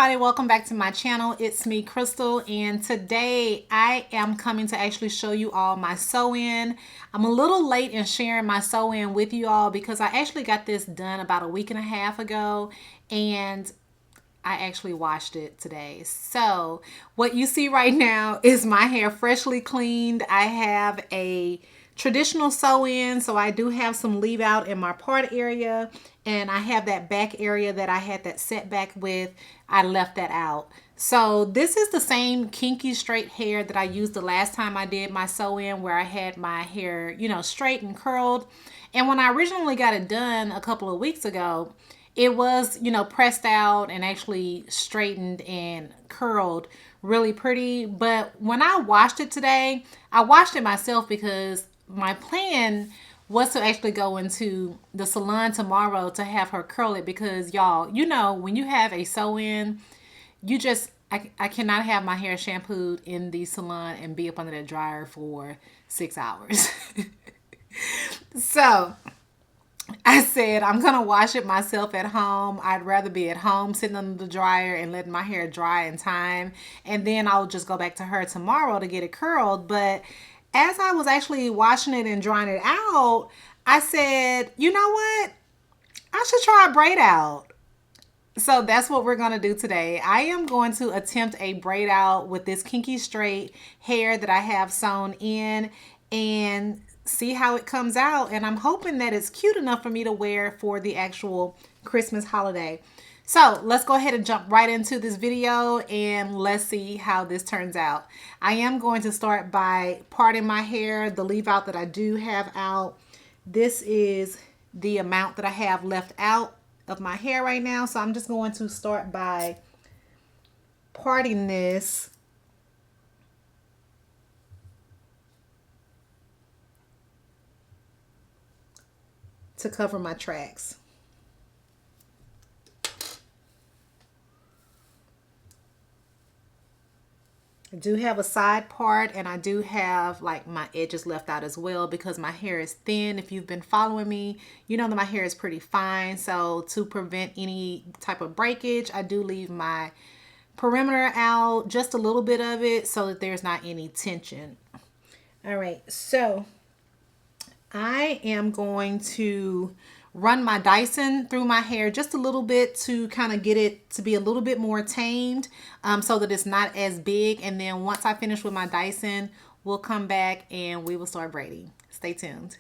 everybody, welcome back to my channel. It's me, Crystal, and today I am coming to actually show you all my sew-in. I'm a little late in sharing my sew-in with you all because I actually got this done about a week and a half ago, and I actually washed it today. So what you see right now is my hair freshly cleaned. I have a traditional sew-in, so I do have some leave out in my part area, and I have that back area that I had that setback with. I left that out. So this is the same kinky straight hair that I used the last time I did my sew-in, where I had my hair, straight and curled. And when I originally got it done a couple of weeks ago, it was, pressed out and actually straightened and curled really pretty. But when I washed it today, I washed it myself because my plan was to actually go into the salon tomorrow to have her curl it, because y'all, when you have a sew-in, I cannot have my hair shampooed in the salon and be up under the dryer for 6 hours. So I said, I'm going to wash it myself at home. I'd rather be at home sitting under the dryer and letting my hair dry in time. And then I'll just go back to her tomorrow to get it curled. But as I was actually washing it and drying it out, I said, you know what? I should try a braid out. So that's what we're going to do today. I am going to attempt a braid out with this kinky straight hair that I have sewn in and see how it comes out. And I'm hoping that it's cute enough for me to wear for the actual Christmas holiday. So let's go ahead and jump right into this video and let's see how this turns out. I am going to start by parting my hair, the leave out that I do have out. This is the amount that I have left out of my hair right now. So I'm just going to start by parting this. To cover my tracks. I do have a side part, and I do have like my edges left out as well because my hair is thin. If you've been following me, you know that my hair is pretty fine. So to prevent any type of breakage, I do leave my perimeter out, just a little bit of it, so that there's not any tension. All right, so I am going to run my Dyson through my hair just a little bit to kind of get it to be a little bit more tamed, so that it's not as big. And then once I finish with my Dyson, we'll come back and we will start braiding. Stay tuned.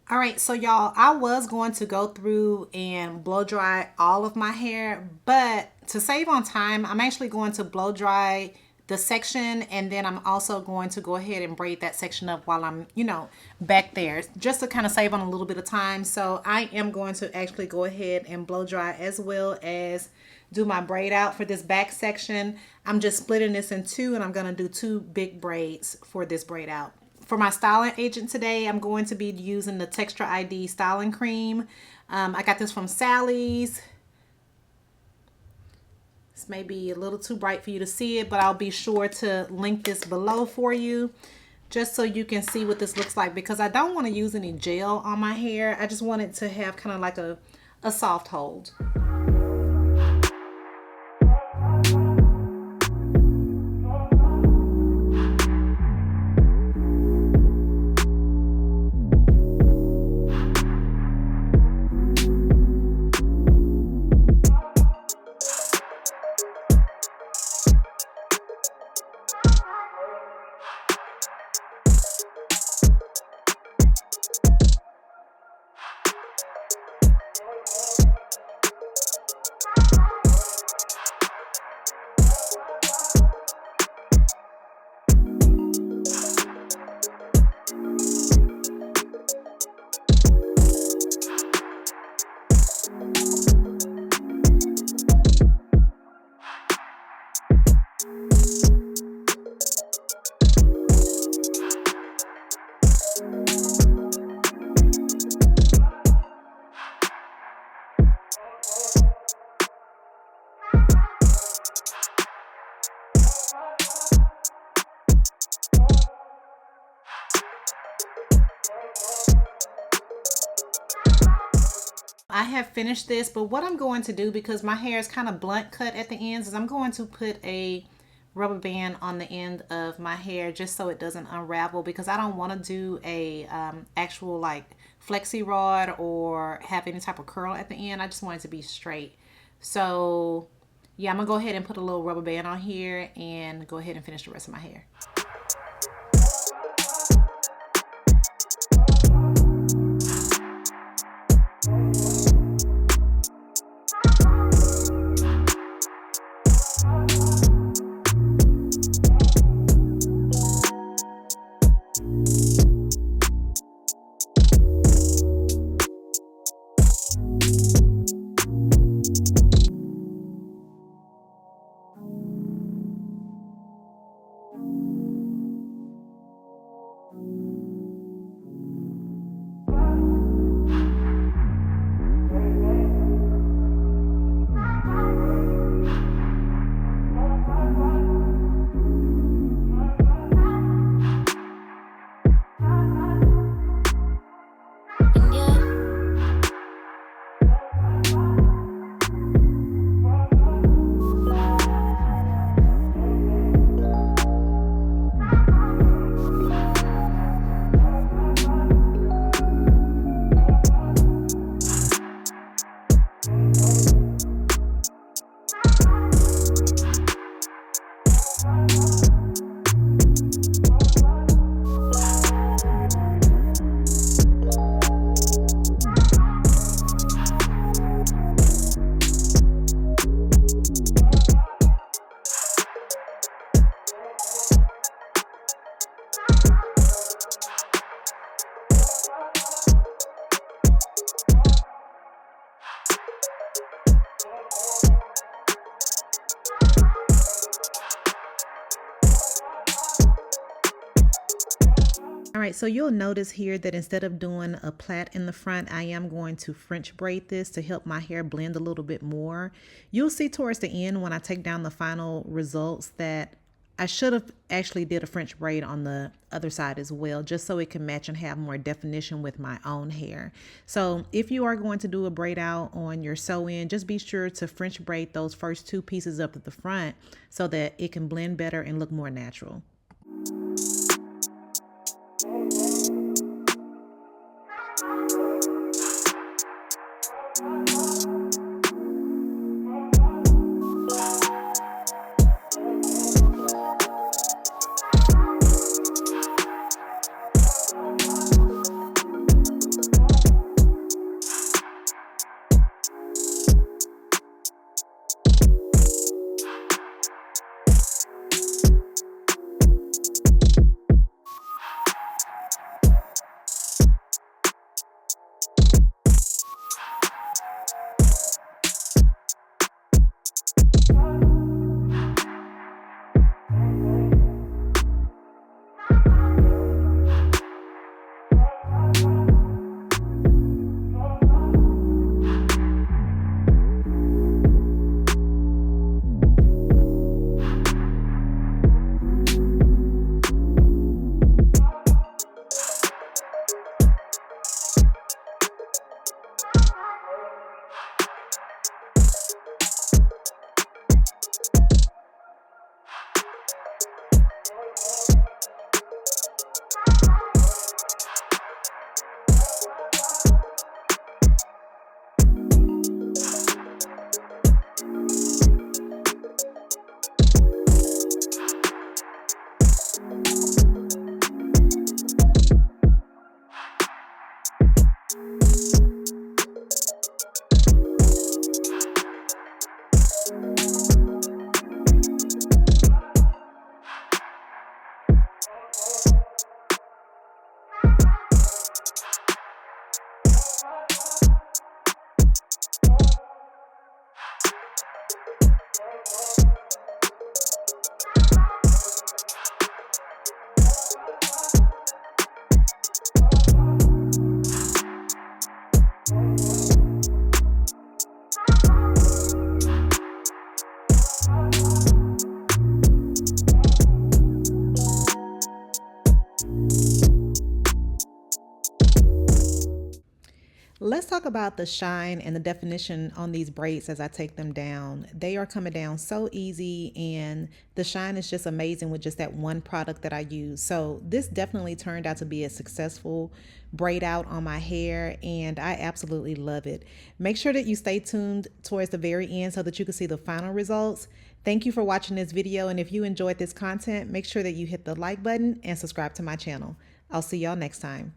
All right, so y'all, I was going to go through and blow dry all of my hair, but to save on time, I'm actually going to blow dry the section, and then I'm also going to go ahead and braid that section up while I'm, back there, just to kind of save on a little bit of time. So I am going to actually go ahead and blow dry as well as do my braid out for this back section. I'm just splitting this in two, and I'm going to do two big braids for this braid out. For my styling agent today, I'm going to be using the Texture ID styling cream. I got this from Sally's. This may be a little too bright for you to see it, but I'll be sure to link this below for you just so you can see what this looks like, because I don't want to use any gel on my hair. I just want it to have kind of like a soft hold. I have finished this, but what I'm going to do, because my hair is kind of blunt cut at the ends, is I'm going to put a rubber band on the end of my hair just so it doesn't unravel, because I don't want to do a actual like flexi rod or have any type of curl at the end. I just want it to be straight. So yeah, I'm gonna go ahead and put a little rubber band on here and go ahead and finish the rest of my hair. All right, so you'll notice here that instead of doing a plait in the front, I am going to French braid this to help my hair blend a little bit more. You'll see towards the end when I take down the final results that I should have actually did a French braid on the other side as well, just so it can match and have more definition with my own hair. So if you are going to do a braid out on your sew-in, just be sure to French braid those first two pieces up at the front so that it can blend better and look more natural. Let's talk about the shine and the definition on these braids as I take them down. They are coming down so easy, and the shine is just amazing with just that one product that I use. So this definitely turned out to be a successful braid out on my hair, and I absolutely love it. Make sure that you stay tuned towards the very end so that you can see the final results. Thank you for watching this video, and if you enjoyed this content, make sure that you hit the like button and subscribe to my channel. I'll see y'all next time.